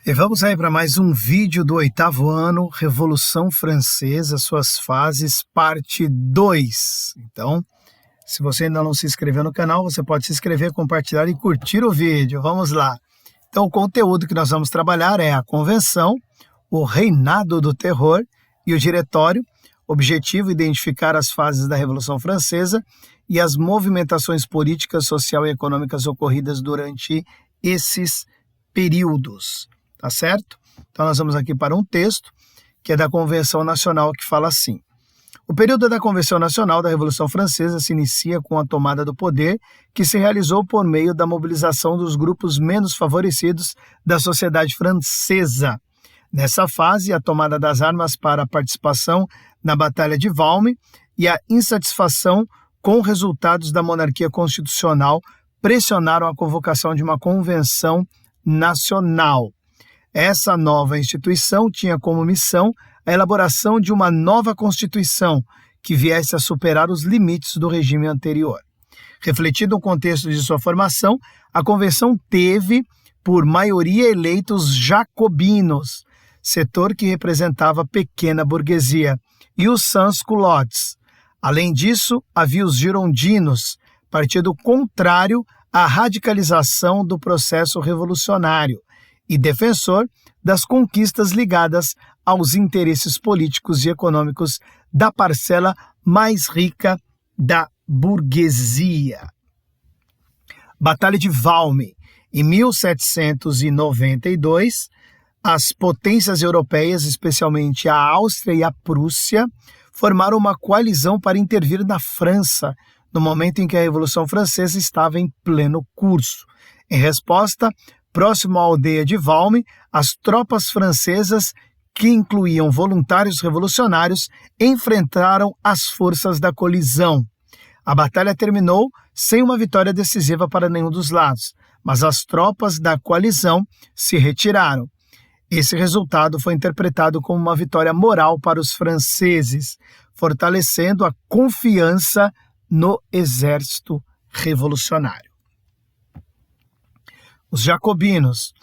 E vamos aí para mais um vídeo do 8º ano, Revolução Francesa, suas fases, parte 2. Então, se você ainda não se inscreveu no canal, você pode se inscrever, compartilhar e curtir o vídeo. Vamos lá. Então, o conteúdo que nós vamos trabalhar é a Convenção, o Reinado do Terror e o Diretório. Objetivo: identificar as fases da Revolução Francesa e as movimentações políticas, social e econômicas ocorridas durante esses períodos. Tá certo? Então nós vamos aqui para um texto que é da Convenção Nacional, que fala assim: o período da Convenção Nacional da Revolução Francesa se inicia com a tomada do poder, que se realizou por meio da mobilização dos grupos menos favorecidos da sociedade francesa. Nessa fase, a tomada das armas para a participação na Batalha de Valmy e a insatisfação com resultados da monarquia constitucional pressionaram a convocação de uma convenção nacional. Essa nova instituição tinha como missão a elaboração de uma nova Constituição que viesse a superar os limites do regime anterior. Refletido o contexto de sua formação, a Convenção teve, por maioria, eleitos jacobinos, setor que representava a pequena burguesia, e os sans-culottes. Além disso, havia os girondinos, partido contrário à radicalização do processo revolucionário e defensor das conquistas ligadas aos interesses políticos e econômicos da parcela mais rica da burguesia. Batalha de Valmy. Em 1792, as potências europeias, especialmente a Áustria e a Prússia, formaram uma coalizão para intervir na França, no momento em que a Revolução Francesa estava em pleno curso. Em resposta, próximo à aldeia de Valmy, as tropas francesas, que incluíam voluntários revolucionários, enfrentaram as forças da colisão. A batalha terminou sem uma vitória decisiva para nenhum dos lados, mas as tropas da coalizão se retiraram. Esse resultado foi interpretado como uma vitória moral para os franceses, fortalecendo a confiança no exército revolucionário. Os jacobinos.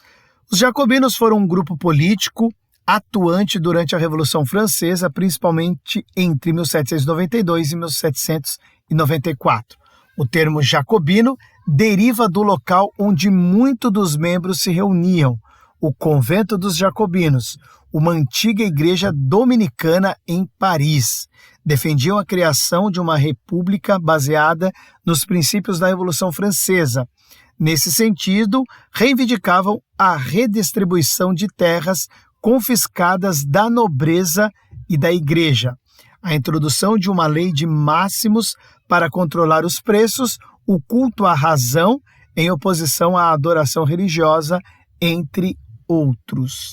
Os jacobinos foram um grupo político atuante durante a Revolução Francesa, principalmente entre 1792 e 1794. O termo jacobino deriva do local onde muitos dos membros se reuniam, o Convento dos Jacobinos, uma antiga igreja dominicana em Paris. Defendiam a criação de uma república baseada nos princípios da Revolução Francesa. Nesse sentido, reivindicavam a redistribuição de terras confiscadas da nobreza e da igreja, a introdução de uma lei de máximos para controlar os preços, o culto à razão em oposição à adoração religiosa, entre outros.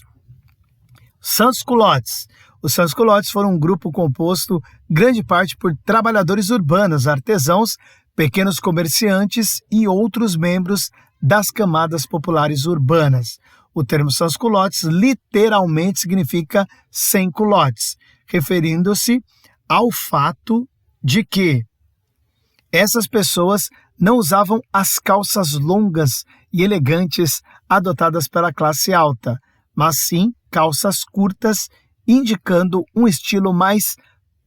Sans-culottes. Os sans-culottes foram um grupo composto, grande parte, por trabalhadores urbanos, artesãos, pequenos comerciantes e outros membros das camadas populares urbanas. O termo sans-culottes literalmente significa sem culottes, referindo-se ao fato de que essas pessoas não usavam as calças longas e elegantes adotadas pela classe alta, mas sim calças curtas, indicando um estilo mais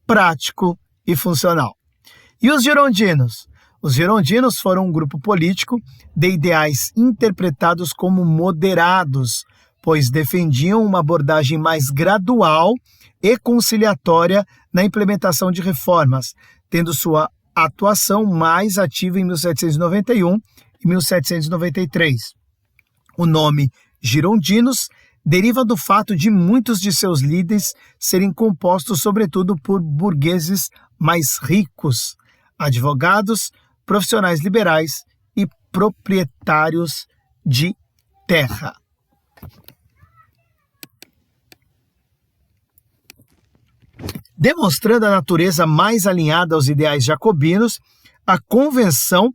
prático e funcional. E os girondinos? Os girondinos foram um grupo político de ideais interpretados como moderados, pois defendiam uma abordagem mais gradual e conciliatória na implementação de reformas, tendo sua atuação mais ativa em 1791 e 1793. O nome girondinos deriva do fato de muitos de seus líderes serem compostos sobretudo por burgueses mais ricos, advogados, profissionais liberais e proprietários de terra. Demonstrando a natureza mais alinhada aos ideais jacobinos, a Convenção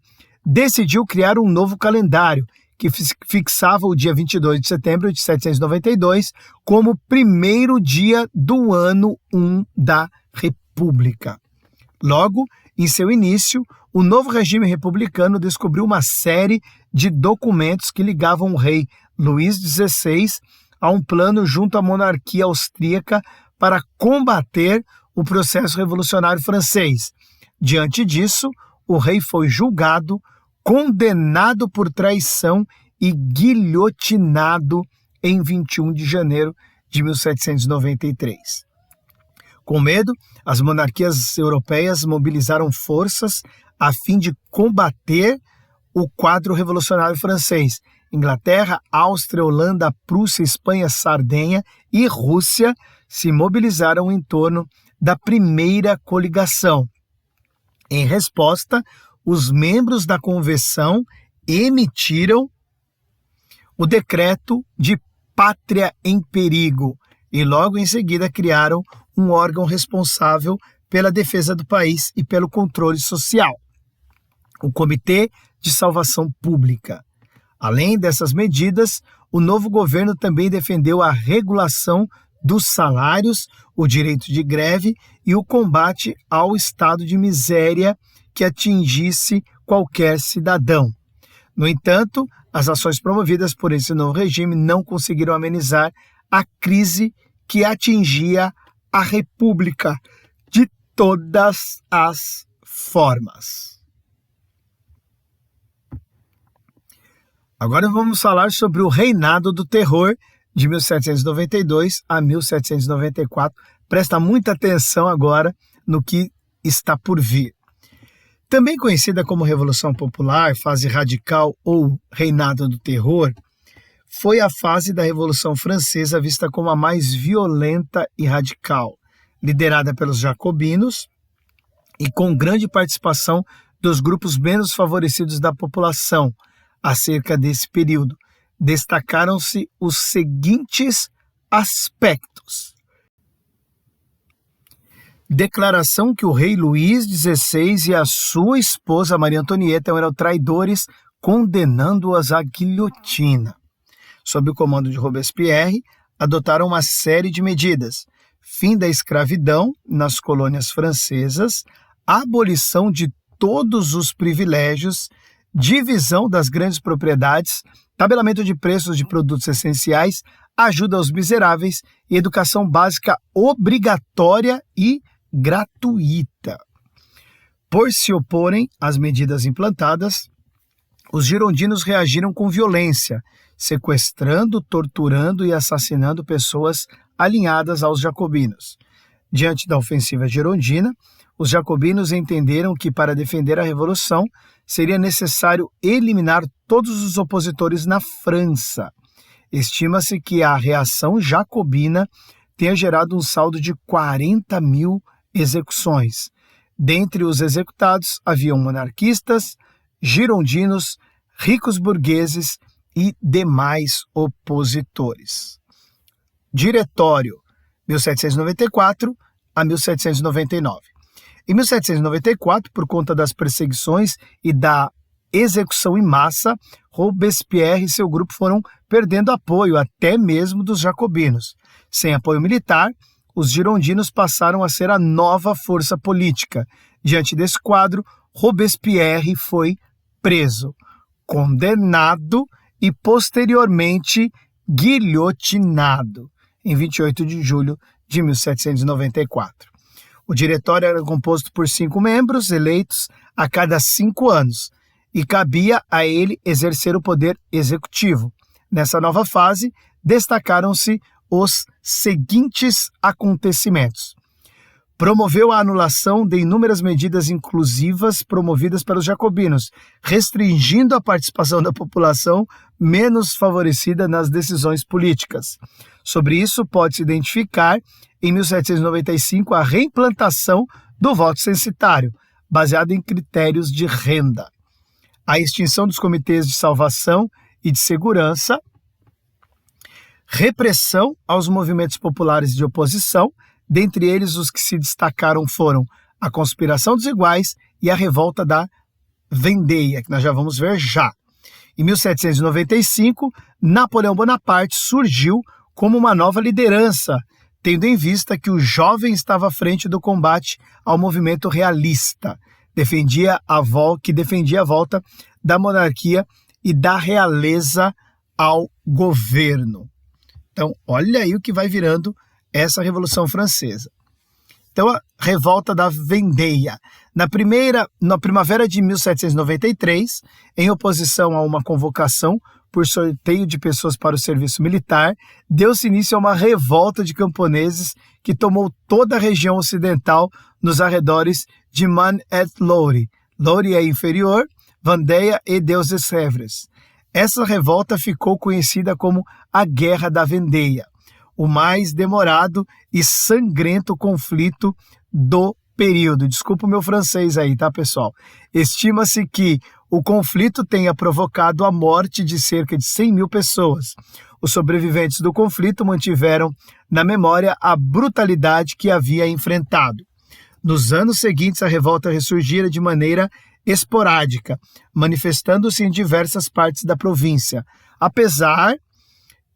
decidiu criar um novo calendário, que fixava o dia 22 de setembro de 1792 como primeiro dia do ano 1 da República. Logo, em seu início, o novo regime republicano descobriu uma série de documentos que ligavam o rei Luís XVI a um plano junto à monarquia austríaca para combater o processo revolucionário francês. Diante disso, o rei foi julgado, condenado por traição e guilhotinado em 21 de janeiro de 1793. Com medo, as monarquias europeias mobilizaram forças a fim de combater o quadro revolucionário francês. Inglaterra, Áustria, Holanda, Prússia, Espanha, Sardenha e Rússia se mobilizaram em torno da primeira coligação. Em resposta, os membros da convenção emitiram o decreto de Pátria em Perigo e logo em seguida criaram um órgão responsável pela defesa do país e pelo controle social, o Comitê de Salvação Pública. Além dessas medidas, o novo governo também defendeu a regulação dos salários, o direito de greve e o combate ao estado de miséria que atingisse qualquer cidadão. No entanto, as ações promovidas por esse novo regime não conseguiram amenizar a crise que atingia a República de todas as formas. Agora vamos falar sobre o reinado do terror de 1792 a 1794. Presta muita atenção agora no que está por vir. Também conhecida como Revolução Popular, fase radical ou reinado do terror, foi a fase da Revolução Francesa vista como a mais violenta e radical, liderada pelos jacobinos e com grande participação dos grupos menos favorecidos da população. Acerca desse período, destacaram-se os seguintes aspectos. Declaração que o rei Luís XVI e a sua esposa Maria Antonieta eram traidores, condenando-as à guilhotina. Sob o comando de Robespierre, adotaram uma série de medidas: fim da escravidão nas colônias francesas, abolição de todos os privilégios, divisão das grandes propriedades, tabelamento de preços de produtos essenciais, ajuda aos miseráveis e educação básica obrigatória e gratuita. Por se oporem às medidas implantadas, os girondinos reagiram com violência, sequestrando, torturando e assassinando pessoas alinhadas aos jacobinos. Diante da ofensiva girondina, os jacobinos entenderam que para defender a revolução seria necessário eliminar todos os opositores na França. Estima-se que a reação jacobina tenha gerado um saldo de 40 mil execuções. Dentre os executados haviam monarquistas, girondinos, ricos burgueses e demais opositores. Diretório, 1794 a 1799. Em 1794, por conta das perseguições e da execução em massa, Robespierre e seu grupo foram perdendo apoio, até mesmo dos jacobinos. Sem apoio militar, os girondinos passaram a ser a nova força política. Diante desse quadro, Robespierre foi preso, condenado e posteriormente guilhotinado, em 28 de julho de 1794. O diretório era composto por 5 membros, eleitos a cada 5 anos, e cabia a ele exercer o poder executivo. Nessa nova fase, destacaram-se os seguintes acontecimentos. Promoveu a anulação de inúmeras medidas inclusivas promovidas pelos jacobinos, restringindo a participação da população menos favorecida nas decisões políticas. Sobre isso, pode-se identificar, em 1795, a reimplantação do voto censitário, baseado em critérios de renda. A extinção dos comitês de salvação e de segurança, repressão aos movimentos populares de oposição, dentre eles os que se destacaram foram a conspiração dos iguais e a revolta da Vendeia, que nós já vamos ver já. Em 1795, Napoleão Bonaparte surgiu como uma nova liderança, tendo em vista que o jovem estava à frente do combate ao movimento realista, que defendia a volta da monarquia e da realeza ao governo. Então, olha aí o que vai virando essa Revolução Francesa. Então, a Revolta da Vendée. Na primavera de 1793, em oposição a uma convocação por sorteio de pessoas para o serviço militar, deu-se início a uma revolta de camponeses que tomou toda a região ocidental nos arredores de Man-et-Loire. Loire é inferior, Vendée e Deux-Sèvres. Essa revolta ficou conhecida como a Guerra da Vendée, o mais demorado e sangrento conflito do período. Desculpa o meu francês aí, tá, pessoal? Estima-se que o conflito tenha provocado a morte de cerca de 100 mil pessoas. Os sobreviventes do conflito mantiveram na memória a brutalidade que havia enfrentado. Nos anos seguintes, a revolta ressurgira de maneira esporádica, manifestando-se em diversas partes da província, apesar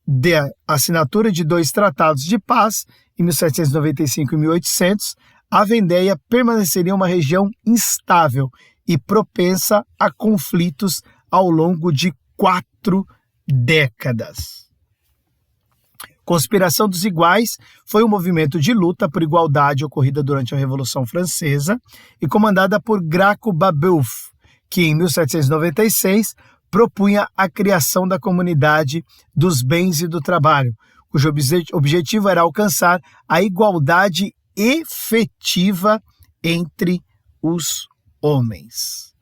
da assinatura de 2 tratados de paz, em 1795 e 1800, a Vendée permaneceria uma região instável e propensa a conflitos ao longo de 4 décadas. Conspiração dos Iguais foi um movimento de luta por igualdade ocorrida durante a Revolução Francesa e comandada por Graco Babeuf, que em 1796 propunha a criação da Comunidade dos Bens e do Trabalho, cujo objetivo era alcançar a igualdade efetiva entre os homens.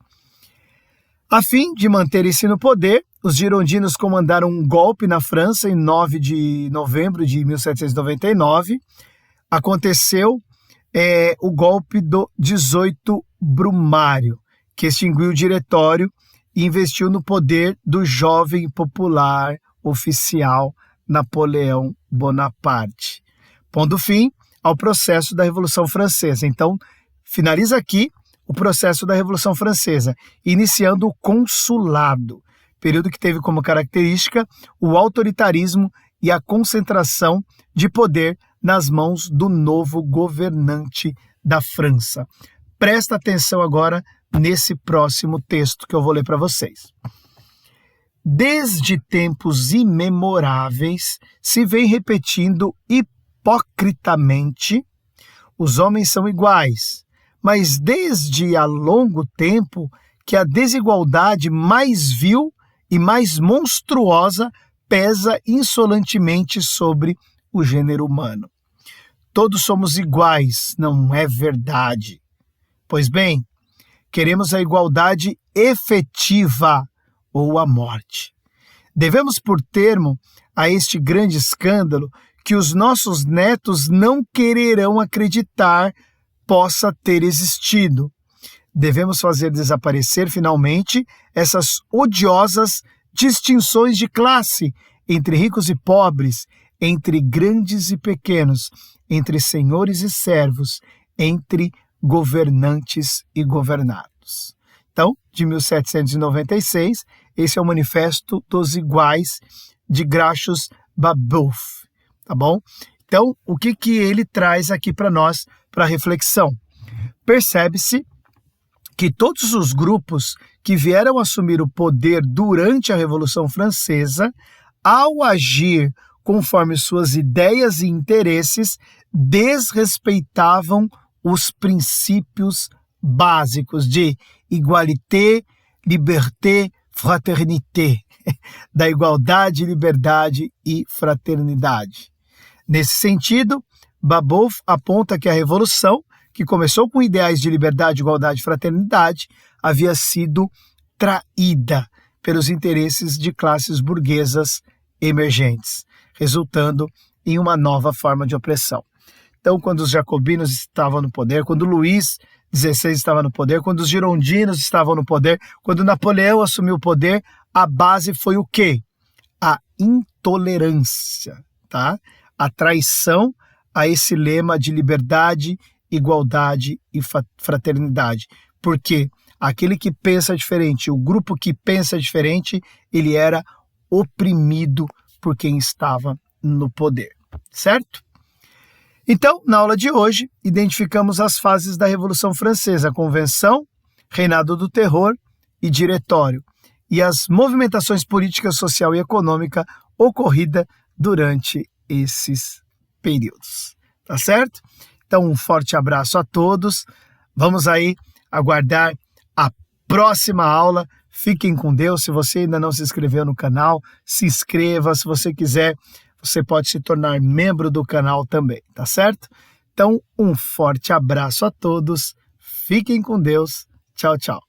A fim de manterem-se no poder, os girondinos comandaram um golpe na França em 9 de novembro de 1799. Aconteceu o golpe do 18 Brumário, que extinguiu o diretório e investiu no poder do jovem popular oficial Napoleão Bonaparte, pondo fim ao processo da Revolução Francesa. Então, finaliza aqui o processo da Revolução Francesa, iniciando o consulado, período que teve como característica o autoritarismo e a concentração de poder nas mãos do novo governante da França. Presta atenção agora nesse próximo texto que eu vou ler para vocês. Desde tempos imemoráveis se vem repetindo hipocritamente: os homens são iguais, mas desde há longo tempo que a desigualdade mais vil e mais monstruosa pesa insolentemente sobre o gênero humano. Todos somos iguais, não é verdade? Pois bem, queremos a igualdade efetiva ou a morte. Devemos por termo a este grande escândalo que os nossos netos não quererão acreditar possa ter existido. Devemos fazer desaparecer finalmente essas odiosas distinções de classe entre ricos e pobres, entre grandes e pequenos, entre senhores e servos, entre governantes e governados. Então, de 1796, esse é o Manifesto dos Iguais de Gracchus Babeuf, tá bom? Então, o que ele traz aqui para nós, para reflexão? Percebe-se que todos os grupos que vieram assumir o poder durante a Revolução Francesa, ao agir conforme suas ideias e interesses, desrespeitavam os princípios básicos de igualité, liberté, fraternité, da igualdade, liberdade e fraternidade. Nesse sentido, Babeuf aponta que a Revolução, que começou com ideais de liberdade, igualdade e fraternidade, havia sido traída pelos interesses de classes burguesas emergentes, resultando em uma nova forma de opressão. Então, quando os jacobinos estavam no poder, quando Luís XVI estava no poder, quando os girondinos estavam no poder, quando Napoleão assumiu o poder, a base foi o quê? A intolerância, tá? A traição a esse lema de liberdade, igualdade e fraternidade. Porque aquele que pensa diferente, o grupo que pensa diferente, ele era oprimido por quem estava no poder, certo? Então, na aula de hoje, identificamos as fases da Revolução Francesa: Convenção, Reinado do Terror e Diretório, e as movimentações política, social e econômica ocorrida durante esses períodos, tá certo? Então, um forte abraço a todos. Vamos aí aguardar a próxima aula. Fiquem com Deus. Se você ainda não se inscreveu no canal, se inscreva. Se você quiser, você pode se tornar membro do canal também, tá certo? Então, um forte abraço a todos. Fiquem com Deus. Tchau, tchau.